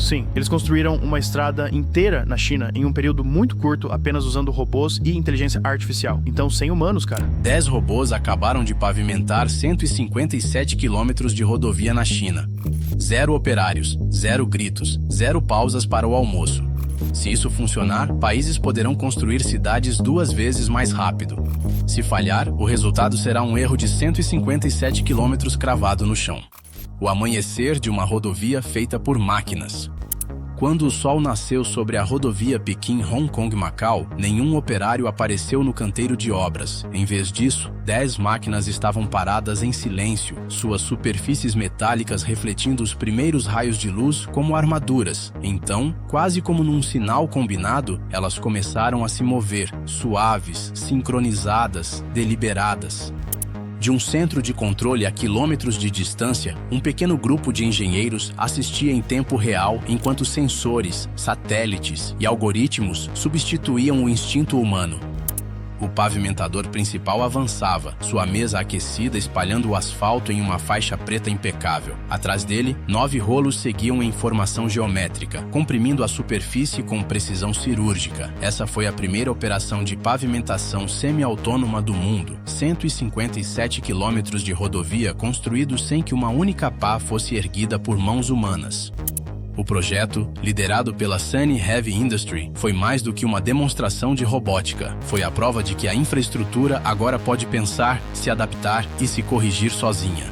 Sim, eles construíram uma estrada inteira na China em um período muito curto, apenas usando robôs e inteligência artificial. Então, sem humanos, cara. 10 robôs acabaram de pavimentar 157 quilômetros de rodovia na China. 0 operários, 0 gritos, 0 pausas para o almoço. Se isso funcionar, países poderão construir cidades 2 vezes mais rápido. Se falhar, o resultado será um erro de 157 quilômetros cravado no chão. O amanhecer de uma rodovia feita por máquinas. Quando o sol nasceu sobre a rodovia Pequim-Hong Kong-Macau, nenhum operário apareceu no canteiro de obras. Em vez disso, 10 máquinas estavam paradas em silêncio, suas superfícies metálicas refletindo os primeiros raios de luz como armaduras. Então, quase como num sinal combinado, elas começaram a se mover, suaves, sincronizadas, deliberadas. De um centro de controle a quilômetros de distância, um pequeno grupo de engenheiros assistia em tempo real enquanto sensores, satélites e algoritmos substituíam o instinto humano. O pavimentador principal avançava, sua mesa aquecida espalhando o asfalto em uma faixa preta impecável. Atrás dele, 9 rolos seguiam em formação geométrica, comprimindo a superfície com precisão cirúrgica. Essa foi a primeira operação de pavimentação semi-autônoma do mundo. 157 quilômetros de rodovia construídos sem que uma única pá fosse erguida por mãos humanas. O projeto, liderado pela Sunny Heavy Industry, foi mais do que uma demonstração de robótica. Foi a prova de que a infraestrutura agora pode pensar, se adaptar e se corrigir sozinha.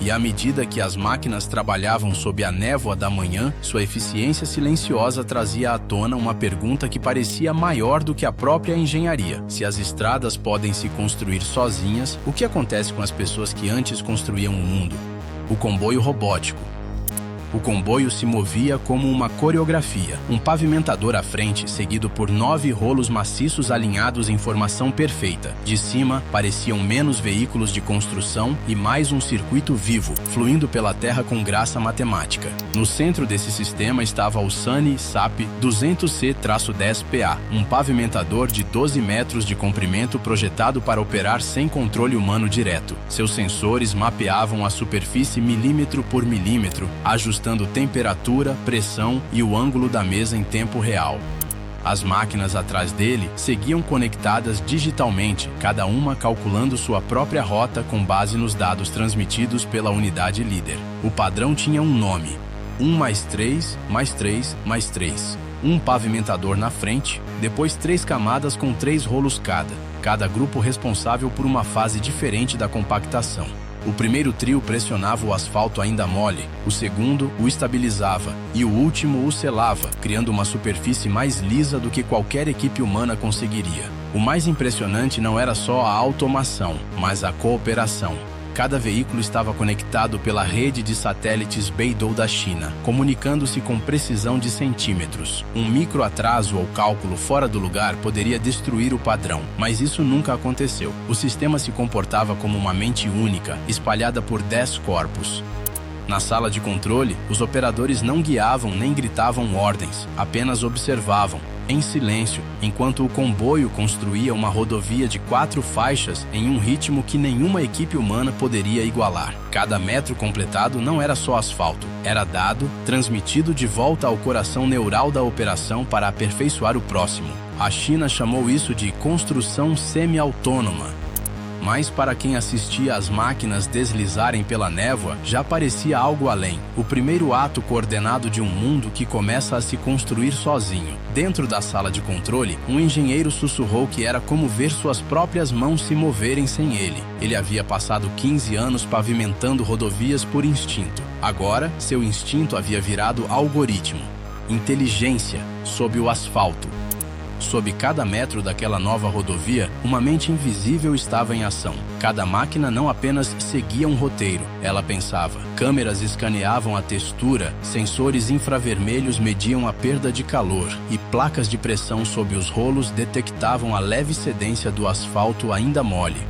E à medida que as máquinas trabalhavam sob a névoa da manhã, sua eficiência silenciosa trazia à tona uma pergunta que parecia maior do que a própria engenharia. Se as estradas podem se construir sozinhas, o que acontece com as pessoas que antes construíam o mundo? O comboio robótico. O comboio se movia como uma coreografia, um pavimentador à frente, seguido por 9 rolos maciços alinhados em formação perfeita. De cima, pareciam menos veículos de construção e mais um circuito vivo, fluindo pela terra com graça matemática. No centro desse sistema estava o Sunny SAP 200C-10PA, um pavimentador de 12 metros de comprimento projetado para operar sem controle humano direto. Seus sensores mapeavam a superfície milímetro por milímetro, ajustando temperatura, pressão e o ângulo da mesa em tempo real. As máquinas atrás dele seguiam conectadas digitalmente, cada uma calculando sua própria rota com base nos dados transmitidos pela unidade líder. O padrão tinha um nome: 1 mais 3, mais 3, mais 3. Um pavimentador na frente, depois 3 camadas com 3 rolos cada grupo responsável por uma fase diferente da compactação. O primeiro trio pressionava o asfalto ainda mole, o segundo o estabilizava e o último o selava, criando uma superfície mais lisa do que qualquer equipe humana conseguiria. O mais impressionante não era só a automação, mas a cooperação. Cada veículo estava conectado pela rede de satélites Beidou da China, comunicando-se com precisão de centímetros. Um micro atraso ou cálculo fora do lugar poderia destruir o padrão, mas isso nunca aconteceu. O sistema se comportava como uma mente única, espalhada por 10 corpos. Na sala de controle, os operadores não guiavam nem gritavam ordens, apenas observavam, em silêncio, enquanto o comboio construía uma rodovia de 4 faixas em um ritmo que nenhuma equipe humana poderia igualar. Cada metro completado não era só asfalto, era dado, transmitido de volta ao coração neural da operação para aperfeiçoar o próximo. A China chamou isso de construção semi-autônoma. Mas para quem assistia às máquinas deslizarem pela névoa, já parecia algo além. O primeiro ato coordenado de um mundo que começa a se construir sozinho. Dentro da sala de controle, um engenheiro sussurrou que era como ver suas próprias mãos se moverem sem ele. Ele havia passado 15 anos pavimentando rodovias por instinto. Agora, seu instinto havia virado algoritmo. Inteligência sob o asfalto. Sob cada metro daquela nova rodovia, uma mente invisível estava em ação. Cada máquina não apenas seguia um roteiro, ela pensava. Câmeras escaneavam a textura, sensores infravermelhos mediam a perda de calor e placas de pressão sob os rolos detectavam a leve cedência do asfalto ainda mole.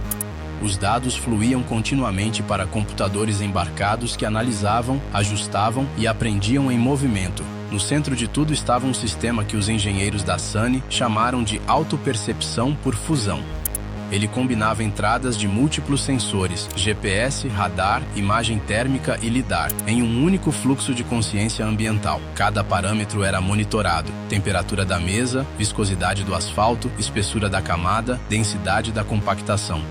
Os dados fluíam continuamente para computadores embarcados que analisavam, ajustavam e aprendiam em movimento. No centro de tudo estava um sistema que os engenheiros da Sunny chamaram de autopercepção por fusão. Ele combinava entradas de múltiplos sensores, GPS, radar, imagem térmica e lidar, em um único fluxo de consciência ambiental. Cada parâmetro era monitorado: temperatura da mesa, viscosidade do asfalto, espessura da camada, densidade da compactação.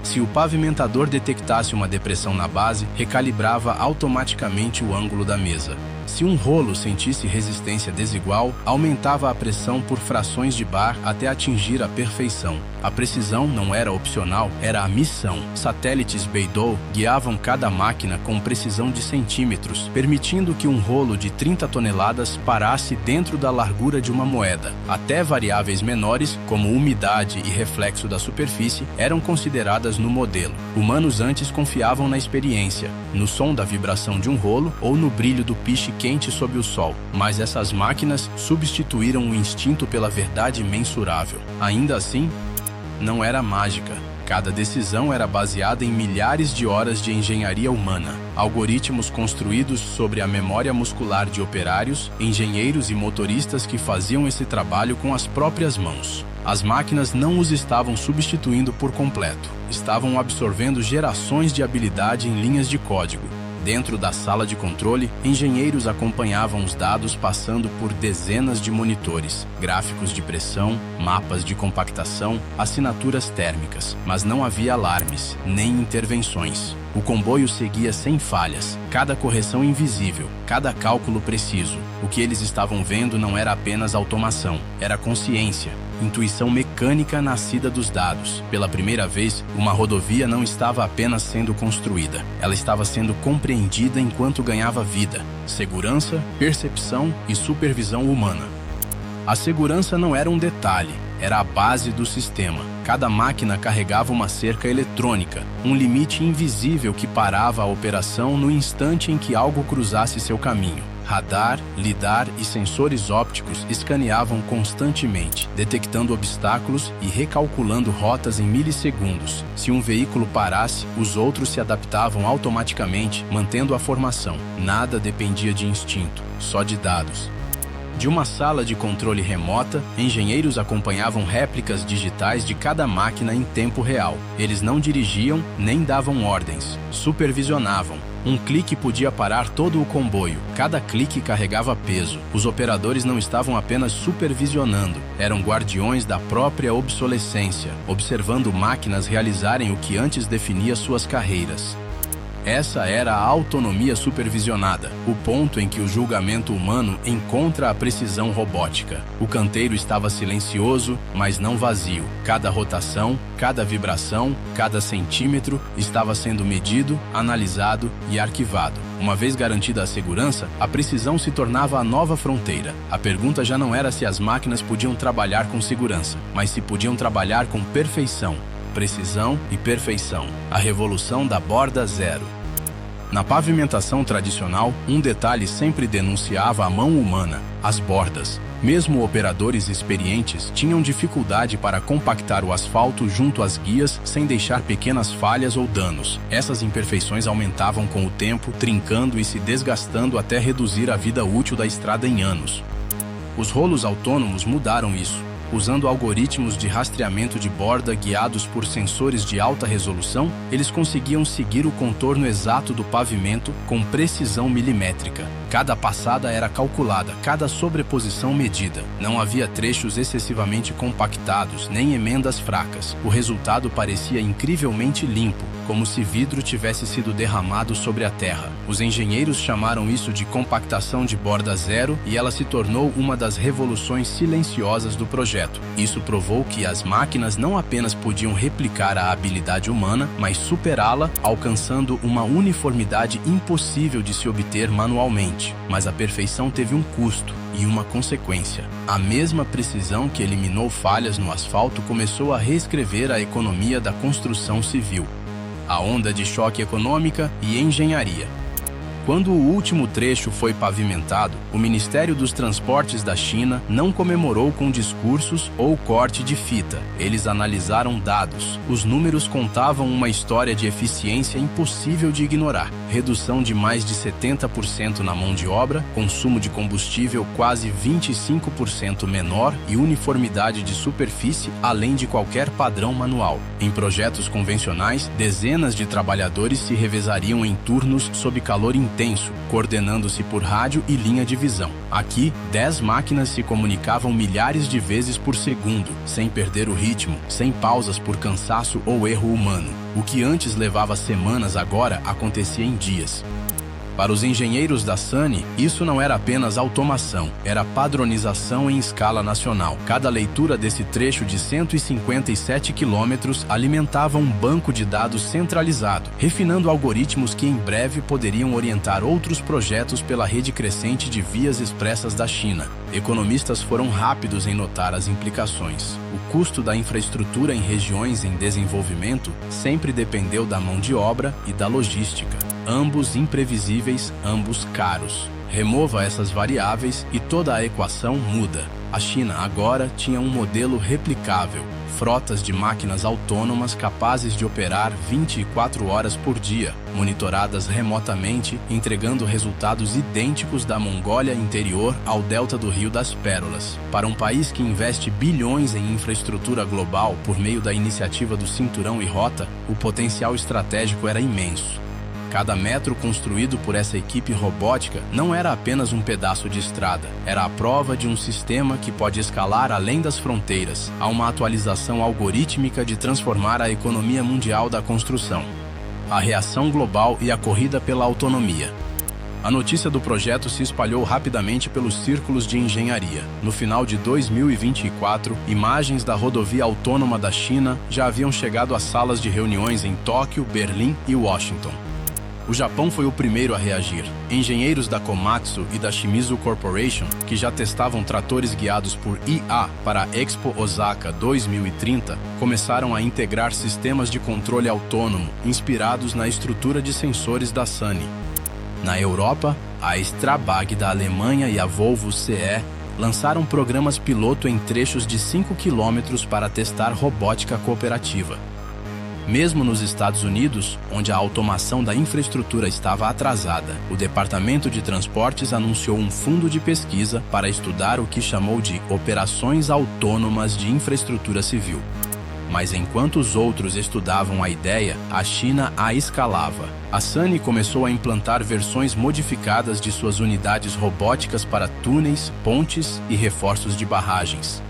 Se o pavimentador detectasse uma depressão na base, recalibrava automaticamente o ângulo da mesa. Se um rolo sentisse resistência desigual, aumentava a pressão por frações de bar até atingir a perfeição. A precisão não era opcional, era a missão. Satélites Beidou guiavam cada máquina com precisão de centímetros, permitindo que um rolo de 30 toneladas parasse dentro da largura de uma moeda. Até variáveis menores, como umidade e reflexo da superfície, eram consideradas no modelo. Humanos antes confiavam na experiência, no som da vibração de um rolo ou no brilho do piche quente sob o sol. Mas essas máquinas substituíram o instinto pela verdade mensurável. Ainda assim, não era mágica. Cada decisão era baseada em milhares de horas de engenharia humana, algoritmos construídos sobre a memória muscular de operários, engenheiros e motoristas que faziam esse trabalho com as próprias mãos. As máquinas não os estavam substituindo por completo, estavam absorvendo gerações de habilidade em linhas de código. Dentro da sala de controle, engenheiros acompanhavam os dados passando por dezenas de monitores, gráficos de pressão, mapas de compactação, assinaturas térmicas, mas não havia alarmes, nem intervenções. O comboio seguia sem falhas, cada correção invisível, cada cálculo preciso. O que eles estavam vendo não era apenas automação, era consciência. Intuição mecânica nascida dos dados. Pela primeira vez, uma rodovia não estava apenas sendo construída, ela estava sendo compreendida enquanto ganhava vida, segurança, percepção e supervisão humana. A segurança não era um detalhe, era a base do sistema. Cada máquina carregava uma cerca eletrônica, um limite invisível que parava a operação no instante em que algo cruzasse seu caminho. Radar, lidar e sensores ópticos escaneavam constantemente, detectando obstáculos e recalculando rotas em milissegundos. Se um veículo parasse, os outros se adaptavam automaticamente, mantendo a formação. Nada dependia de instinto, só de dados. De uma sala de controle remota, engenheiros acompanhavam réplicas digitais de cada máquina em tempo real. Eles não dirigiam nem davam ordens, supervisionavam. Um clique podia parar todo o comboio. Cada clique carregava peso. Os operadores não estavam apenas supervisionando, eram guardiões da própria obsolescência, observando máquinas realizarem o que antes definia suas carreiras. Essa era a autonomia supervisionada, o ponto em que o julgamento humano encontra a precisão robótica. O canteiro estava silencioso, mas não vazio. Cada rotação, cada vibração, cada centímetro estava sendo medido, analisado e arquivado. Uma vez garantida a segurança, a precisão se tornava a nova fronteira. A pergunta já não era se as máquinas podiam trabalhar com segurança, mas se podiam trabalhar com perfeição. Precisão e perfeição. A revolução da borda zero. Na pavimentação tradicional, um detalhe sempre denunciava a mão humana: as bordas. Mesmo operadores experientes tinham dificuldade para compactar o asfalto junto às guias sem deixar pequenas falhas ou danos. Essas imperfeições aumentavam com o tempo, trincando e se desgastando até reduzir a vida útil da estrada em anos. Os rolos autônomos mudaram isso. Usando algoritmos de rastreamento de borda guiados por sensores de alta resolução, eles conseguiam seguir o contorno exato do pavimento com precisão milimétrica. Cada passada era calculada, cada sobreposição medida. Não havia trechos excessivamente compactados, nem emendas fracas. O resultado parecia incrivelmente limpo, como se vidro tivesse sido derramado sobre a terra. Os engenheiros chamaram isso de compactação de borda zero e ela se tornou uma das revoluções silenciosas do projeto. Isso provou que as máquinas não apenas podiam replicar a habilidade humana, mas superá-la, alcançando uma uniformidade impossível de se obter manualmente. Mas a perfeição teve um custo e uma consequência. A mesma precisão que eliminou falhas no asfalto começou a reescrever a economia da construção civil. A onda de choque econômica e engenharia. Quando o último trecho foi pavimentado, o Ministério dos Transportes da China não comemorou com discursos ou corte de fita. Eles analisaram dados. Os números contavam uma história de eficiência impossível de ignorar. Redução de mais de 70% na mão de obra, consumo de combustível quase 25% menor e uniformidade de superfície além de qualquer padrão manual. Em projetos convencionais, dezenas de trabalhadores se revezariam em turnos sob calor intenso, coordenando-se por rádio e linha de visão. Aqui, 10 máquinas se comunicavam milhares de vezes por segundo, sem perder o ritmo, sem pausas por cansaço ou erro humano. O que antes levava semanas agora acontecia em dias. Para os engenheiros da SANY, isso não era apenas automação, era padronização em escala nacional. Cada leitura desse trecho de 157 quilômetros alimentava um banco de dados centralizado, refinando algoritmos que em breve poderiam orientar outros projetos pela rede crescente de vias expressas da China. Economistas foram rápidos em notar as implicações. O custo da infraestrutura em regiões em desenvolvimento sempre dependeu da mão de obra e da logística. Ambos imprevisíveis, ambos caros. Remova essas variáveis e toda a equação muda. A China agora tinha um modelo replicável, frotas de máquinas autônomas capazes de operar 24 horas por dia, monitoradas remotamente, entregando resultados idênticos da Mongólia interior ao delta do Rio das Pérolas. Para um país que investe bilhões em infraestrutura global por meio da iniciativa do Cinturão e Rota, o potencial estratégico era imenso. Cada metro construído por essa equipe robótica não era apenas um pedaço de estrada, era a prova de um sistema que pode escalar além das fronteiras, a uma atualização algorítmica de transformar a economia mundial da construção. A reação global e a corrida pela autonomia. A notícia do projeto se espalhou rapidamente pelos círculos de engenharia. No final de 2024, imagens da rodovia autônoma da China já haviam chegado às salas de reuniões em Tóquio, Berlim e Washington. O Japão foi o primeiro a reagir. Engenheiros da Komatsu e da Shimizu Corporation, que já testavam tratores guiados por IA para a Expo Osaka 2030, começaram a integrar sistemas de controle autônomo inspirados na estrutura de sensores da SANY. Na Europa, a Strabag da Alemanha e a Volvo CE lançaram programas piloto em trechos de 5 km para testar robótica cooperativa. Mesmo nos Estados Unidos, onde a automação da infraestrutura estava atrasada, o Departamento de Transportes anunciou um fundo de pesquisa para estudar o que chamou de operações autônomas de infraestrutura civil. Mas enquanto os outros estudavam a ideia, a China a escalava. A SANY começou a implantar versões modificadas de suas unidades robóticas para túneis, pontes e reforços de barragens.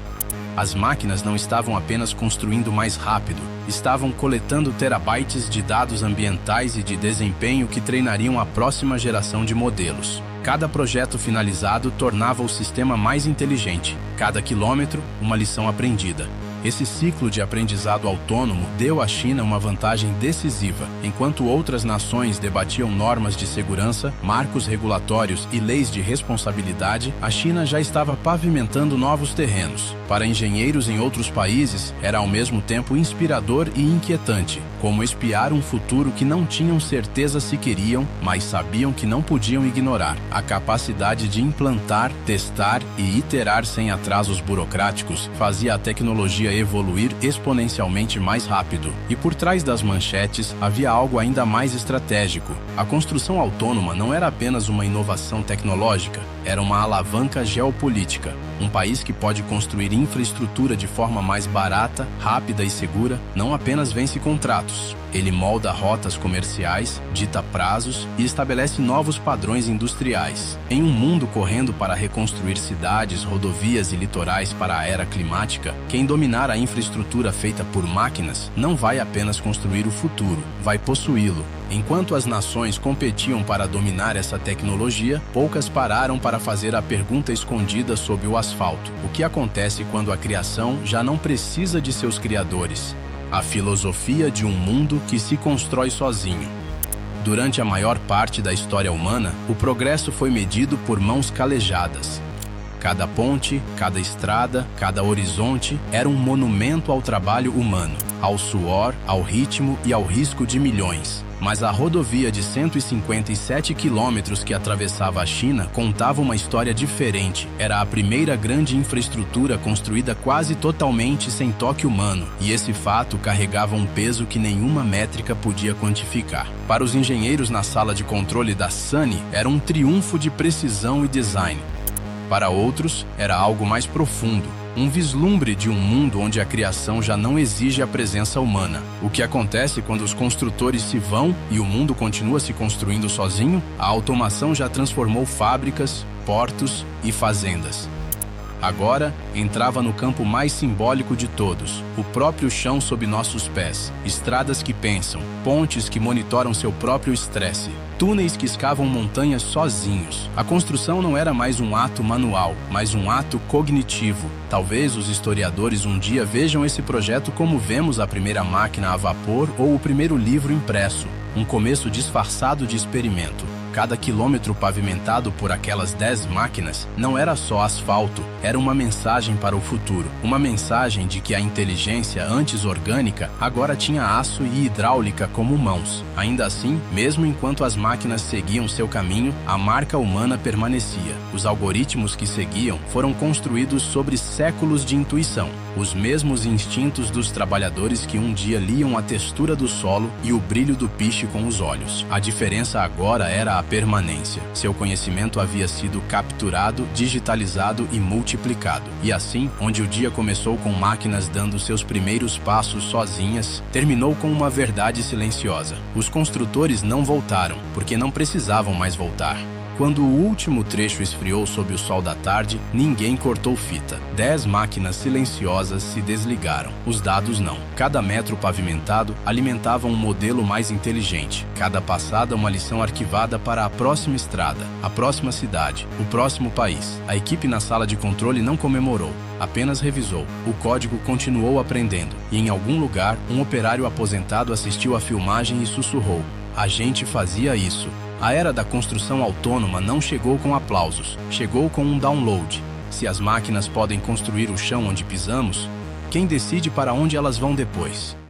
As máquinas não estavam apenas construindo mais rápido, estavam coletando terabytes de dados ambientais e de desempenho que treinariam a próxima geração de modelos. Cada projeto finalizado tornava o sistema mais inteligente, cada quilômetro, uma lição aprendida. Esse ciclo de aprendizado autônomo deu à China uma vantagem decisiva. Enquanto outras nações debatiam normas de segurança, marcos regulatórios e leis de responsabilidade, a China já estava pavimentando novos terrenos. Para engenheiros em outros países, era ao mesmo tempo inspirador e inquietante, como espiar um futuro que não tinham certeza se queriam, mas sabiam que não podiam ignorar. A capacidade de implantar, testar e iterar sem atrasos burocráticos fazia a tecnologia evoluir exponencialmente mais rápido. E por trás das manchetes havia algo ainda mais estratégico. A construção autônoma não era apenas uma inovação tecnológica, era uma alavanca geopolítica. Um país que pode construir infraestrutura de forma mais barata, rápida e segura, não apenas vence contratos. Ele molda rotas comerciais, dita prazos e estabelece novos padrões industriais. Em um mundo correndo para reconstruir cidades, rodovias e litorais para a era climática, quem dominar a infraestrutura feita por máquinas não vai apenas construir o futuro, vai possuí-lo. Enquanto as nações competiam para dominar essa tecnologia, poucas pararam para fazer a pergunta escondida sob o asfalto: o que acontece quando a criação já não precisa de seus criadores? A filosofia de um mundo que se constrói sozinho. Durante a maior parte da história humana, o progresso foi medido por mãos calejadas. Cada ponte, cada estrada, cada horizonte era um monumento ao trabalho humano. ao suor, ao ritmo e ao risco de milhões. Mas a rodovia de 157 quilômetros que atravessava a China contava uma história diferente. Era a primeira grande infraestrutura construída quase totalmente sem toque humano, e esse fato carregava um peso que nenhuma métrica podia quantificar. Para os engenheiros na sala de controle da SANY, era um triunfo de precisão e design. Para outros, era algo mais profundo, um vislumbre de um mundo onde a criação já não exige a presença humana. O que acontece quando os construtores se vão e o mundo continua se construindo sozinho? A automação já transformou fábricas, portos e fazendas. Agora, entrava no campo mais simbólico de todos, o próprio chão sob nossos pés, estradas que pensam, pontes que monitoram seu próprio estresse, túneis que escavam montanhas sozinhos. A construção não era mais um ato manual, mas um ato cognitivo. Talvez os historiadores um dia vejam esse projeto como vemos a primeira máquina a vapor ou o primeiro livro impresso, um começo disfarçado de experimento. Cada quilômetro pavimentado por aquelas 10 máquinas não era só asfalto, era uma mensagem para o futuro. Uma mensagem de que a inteligência antes orgânica agora tinha aço e hidráulica como mãos. Ainda assim, mesmo enquanto as máquinas seguiam seu caminho, a marca humana permanecia. Os algoritmos que seguiam foram construídos sobre séculos de intuição. Os mesmos instintos dos trabalhadores que um dia liam a textura do solo e o brilho do piche com os olhos. A diferença agora era a permanência. Seu conhecimento havia sido capturado, digitalizado e multiplicado. E assim, onde o dia começou com máquinas dando seus primeiros passos sozinhas, terminou com uma verdade silenciosa. Os construtores não voltaram, porque não precisavam mais voltar. Quando o último trecho esfriou sob o sol da tarde, ninguém cortou fita. 10 máquinas silenciosas se desligaram. Os dados não. Cada metro pavimentado alimentava um modelo mais inteligente. Cada passada uma lição arquivada para a próxima estrada, a próxima cidade, o próximo país. A equipe na sala de controle não comemorou, apenas revisou. O código continuou aprendendo. E em algum lugar, um operário aposentado assistiu à filmagem e sussurrou: "A gente fazia isso." A era da construção autônoma não chegou com aplausos, chegou com um download. Se as máquinas podem construir o chão onde pisamos, quem decide para onde elas vão depois?